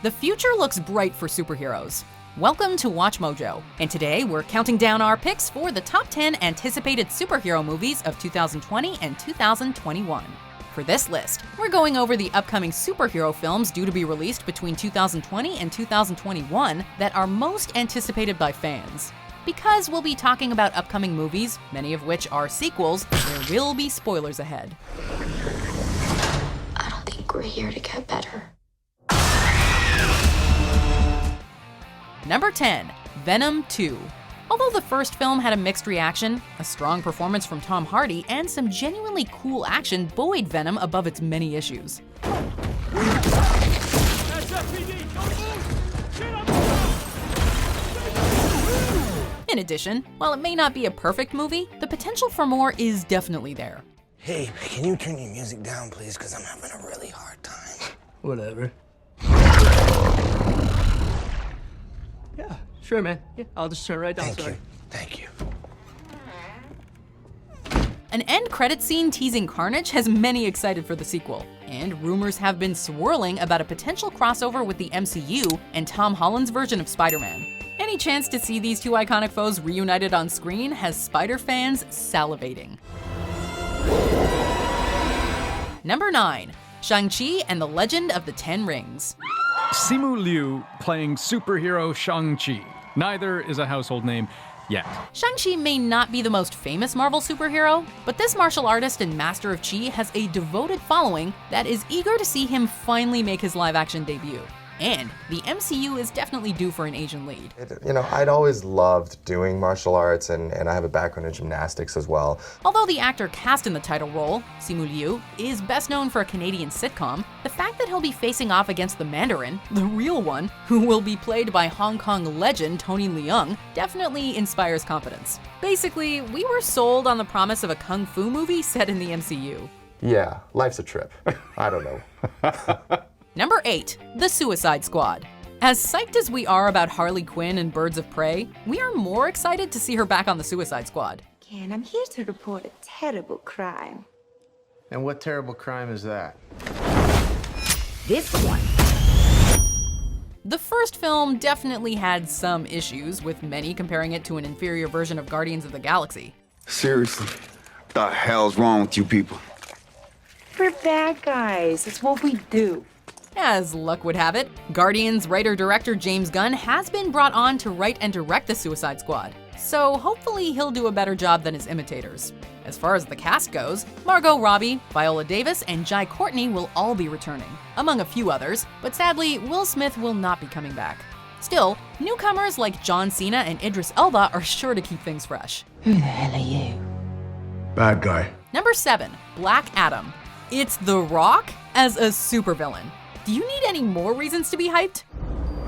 The future looks bright for superheroes. Welcome to WatchMojo, and today we're counting down our picks for the top 10 anticipated superhero movies of 2020 and 2021. For this list, we're going over the upcoming superhero films due to be released between 2020 and 2021 that are most anticipated by fans. Because we'll be talking about upcoming movies, many of which are sequels, there will be spoilers ahead. I don't think we're here to get better. Number 10, Venom II. Although the first film had a mixed reaction, a strong performance from Tom Hardy and some genuinely cool action buoyed Venom above its many issues. In addition, while it may not be a perfect movie, the potential for more is definitely there. Hey, can you turn your music down, please? Because I'm having a really hard time. Whatever. Yeah, sure, man. Yeah, I'll just turn it right down. Thank you. An end credit scene teasing Carnage has many excited for the sequel, and rumors have been swirling about a potential crossover with the MCU and Tom Holland's version of Spider-Man. Any chance to see these two iconic foes reunited on screen has Spider fans salivating. Number 9, Shang-Chi and the Legend of the Ten Rings. Simu Liu playing superhero Shang-Chi. Neither is a household name yet. Shang-Chi may not be the most famous Marvel superhero, but this martial artist and master of Chi has a devoted following that is eager to see him finally make his live-action debut. And the MCU is definitely due for an Asian lead. I'd always loved doing martial arts, and I have a background in gymnastics as well. Although the actor cast in the title role, Simu Liu, is best known for a Canadian sitcom, the fact that he'll be facing off against the Mandarin, the real one, who will be played by Hong Kong legend Tony Leung, definitely inspires confidence. Basically, we were sold on the promise of a kung fu movie set in the MCU. Yeah, life's a trip. I don't know. Number 8, The Suicide Squad. As psyched as we are about Harley Quinn and Birds of Prey, we are more excited to see her back on the Suicide Squad. Ken, I'm here to report a terrible crime. And what terrible crime is that? This one. The first film definitely had some issues, with many comparing it to an inferior version of Guardians of the Galaxy. Seriously, what the hell's wrong with you people? We're bad guys. It's what we do. As luck would have it, Guardians writer-director James Gunn has been brought on to write and direct the Suicide Squad, so hopefully he'll do a better job than his imitators. As far as the cast goes, Margot Robbie, Viola Davis, and Jai Courtney will all be returning, among a few others, but sadly, Will Smith will not be coming back. Still, newcomers like John Cena and Idris Elba are sure to keep things fresh. Who the hell are you? Bad guy. Number 7, Black Adam. It's The Rock as a supervillain. Do you need any more reasons to be hyped?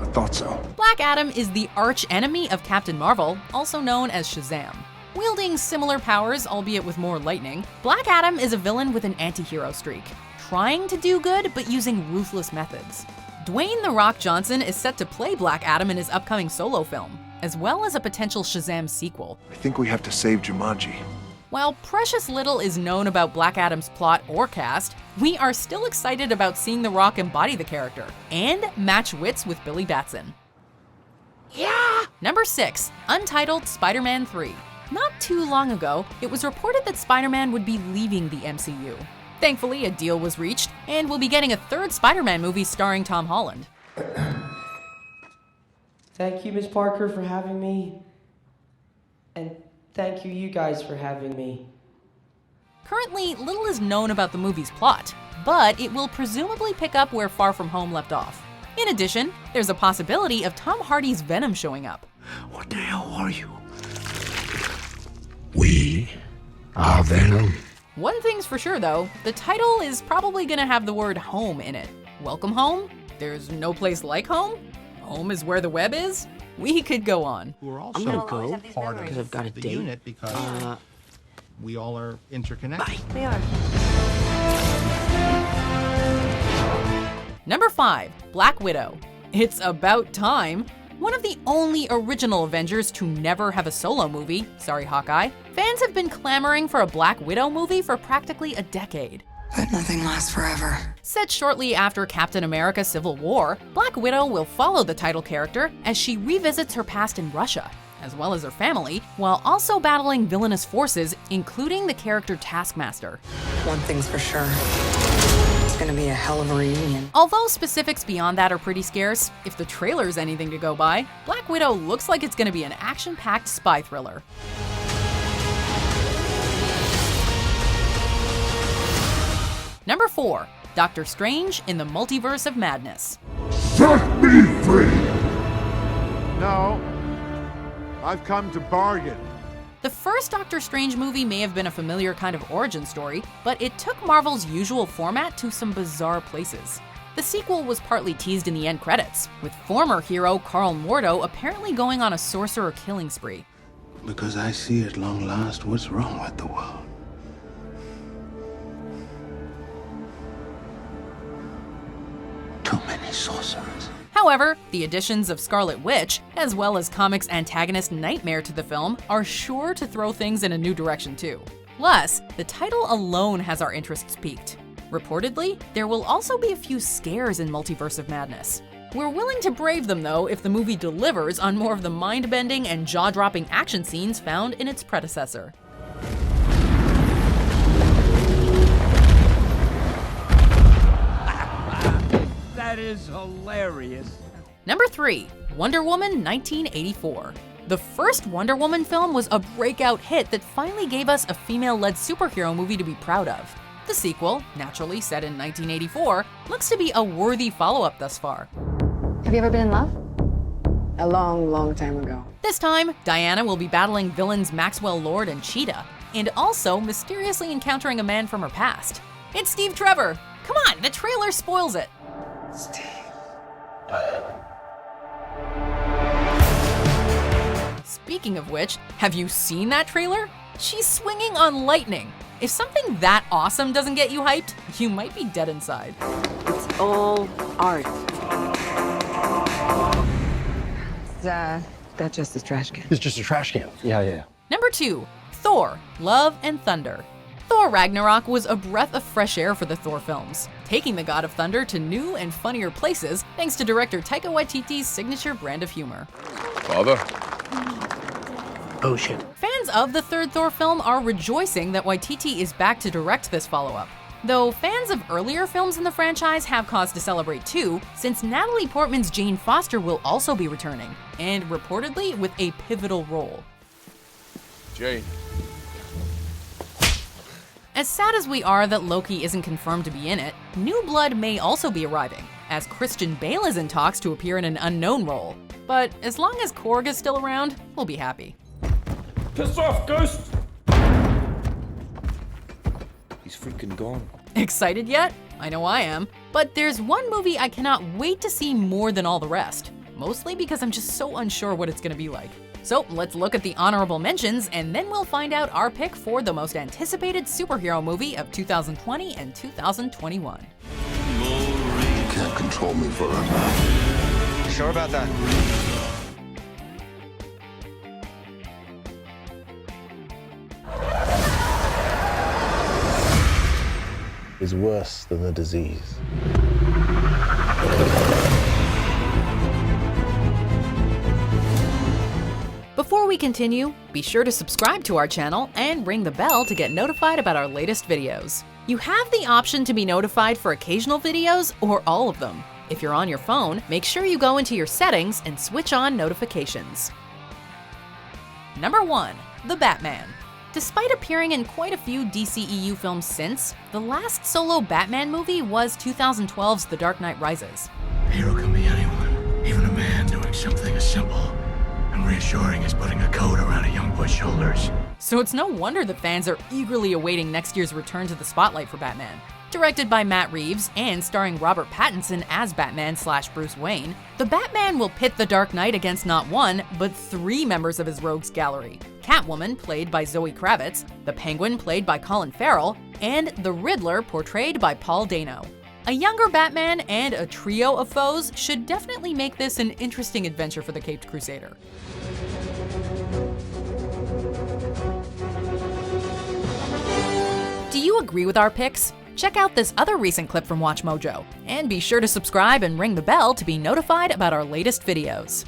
I thought so. Black Adam is the arch-enemy of Captain Marvel, also known as Shazam. Wielding similar powers, albeit with more lightning, Black Adam is a villain with an anti-hero streak, trying to do good but using ruthless methods. Dwayne "The Rock" Johnson is set to play Black Adam in his upcoming solo film, as well as a potential Shazam sequel. I think we have to save Jumanji. While precious little is known about Black Adam's plot or cast, we are still excited about seeing The Rock embody the character and match wits with Billy Batson. Yeah! Number 6, Untitled Spiderman 3. Not too long ago, it was reported that Spider-Man would be leaving the MCU. Thankfully, a deal was reached, and we'll be getting a third Spider-Man movie starring Tom Holland. Thank you, Miss Parker, for having me. And thank you guys for having me. Currently, little is known about the movie's plot, but it will presumably pick up where Far From Home left off. In addition, there's a possibility of Tom Hardy's Venom showing up. What the hell are you? We are Venom. One thing's for sure though, the title is probably gonna have the word home in it. Welcome home? There's no place like home? Home is where the web is? We could go on. We're I'm also gonna go part because I've got a the date. unit because we all are interconnected. We are. Number 5, Black Widow. It's about time. One of the only original Avengers to never have a solo movie, sorry Hawkeye, fans have been clamoring for a Black Widow movie for practically a decade. But nothing lasts forever. Set shortly after Captain America Civil War, Black Widow will follow the title character as she revisits her past in Russia, as well as her family, while also battling villainous forces, including the character Taskmaster. One thing's for sure. It's gonna be a hell of a reunion. Although specifics beyond that are pretty scarce, if the trailer's anything to go by, Black Widow looks like it's gonna be an action-packed spy thriller. Number 4. Doctor Strange in the Multiverse of Madness. Set me free! No, I've come to bargain. The first Doctor Strange movie may have been a familiar kind of origin story, but it took Marvel's usual format to some bizarre places. The sequel was partly teased in the end credits, with former hero Karl Mordo apparently going on a sorcerer killing spree. Because I see at long last what's wrong with the world. Too many sorcerers. However, the additions of Scarlet Witch, as well as comics antagonist Nightmare to the film, are sure to throw things in a new direction too. Plus, the title alone has our interests piqued. Reportedly, there will also be a few scares in Multiverse of Madness. We're willing to brave them though if the movie delivers on more of the mind-bending and jaw-dropping action scenes found in its predecessor. That is hilarious. Number 3. Wonder Woman 1984. The first Wonder Woman film was a breakout hit that finally gave us a female-led superhero movie to be proud of. The sequel, naturally set in 1984, looks to be a worthy follow-up thus far. Have you ever been in love? A long, long time ago. This time, Diana will be battling villains Maxwell Lord and Cheetah, and also mysteriously encountering a man from her past. It's Steve Trevor! Come on, the trailer spoils it! Steve. Speaking of which, have you seen that trailer? She's swinging on lightning. If something that awesome doesn't get you hyped, you might be dead inside. It's all art. That's just a trash can. It's just a trash can. Yeah. Number 2. Thor, Love and Thunder. Thor Ragnarok was a breath of fresh air for the Thor films, taking the God of Thunder to new and funnier places thanks to director Taika Waititi's signature brand of humor. Father? Bullshit. Fans of the third Thor film are rejoicing that Waititi is back to direct this follow-up. Though fans of earlier films in the franchise have cause to celebrate too, since Natalie Portman's Jane Foster will also be returning, and reportedly with a pivotal role. Jane. As sad as we are that Loki isn't confirmed to be in it, new blood may also be arriving, as Christian Bale is in talks to appear in an unknown role. But as long as Korg is still around, we'll be happy. Piss off, Ghost! He's freaking gone. Excited yet? I know I am. But there's one movie I cannot wait to see more than all the rest, mostly because I'm just so unsure what it's gonna be like. So let's look at the honorable mentions, and then we'll find out our pick for the most anticipated superhero movie of 2020 and 2021. You can't control me forever. Sure about that? Is worse than the disease. Before we continue, be sure to subscribe to our channel and ring the bell to get notified about our latest videos. You have the option to be notified for occasional videos or all of them. If you're on your phone, make sure you go into your settings and switch on notifications. Number 1. The Batman. Despite appearing in quite a few DCEU films since, the last solo Batman movie was 2012's The Dark Knight Rises. A hero can be anyone, even a man doing something as simple and reassuring as putting a coat around a young boy's shoulders. So it's no wonder that fans are eagerly awaiting next year's return to the spotlight for Batman. Directed by Matt Reeves and starring Robert Pattinson as Batman/Bruce Wayne, the Batman will pit the Dark Knight against not one, but 3 members of his rogues gallery. Catwoman, played by Zoe Kravitz, the Penguin, played by Colin Farrell, and the Riddler, portrayed by Paul Dano. A younger Batman and a trio of foes should definitely make this an interesting adventure for the Caped Crusader. Do you agree with our picks? Check out this other recent clip from WatchMojo, and be sure to subscribe and ring the bell to be notified about our latest videos.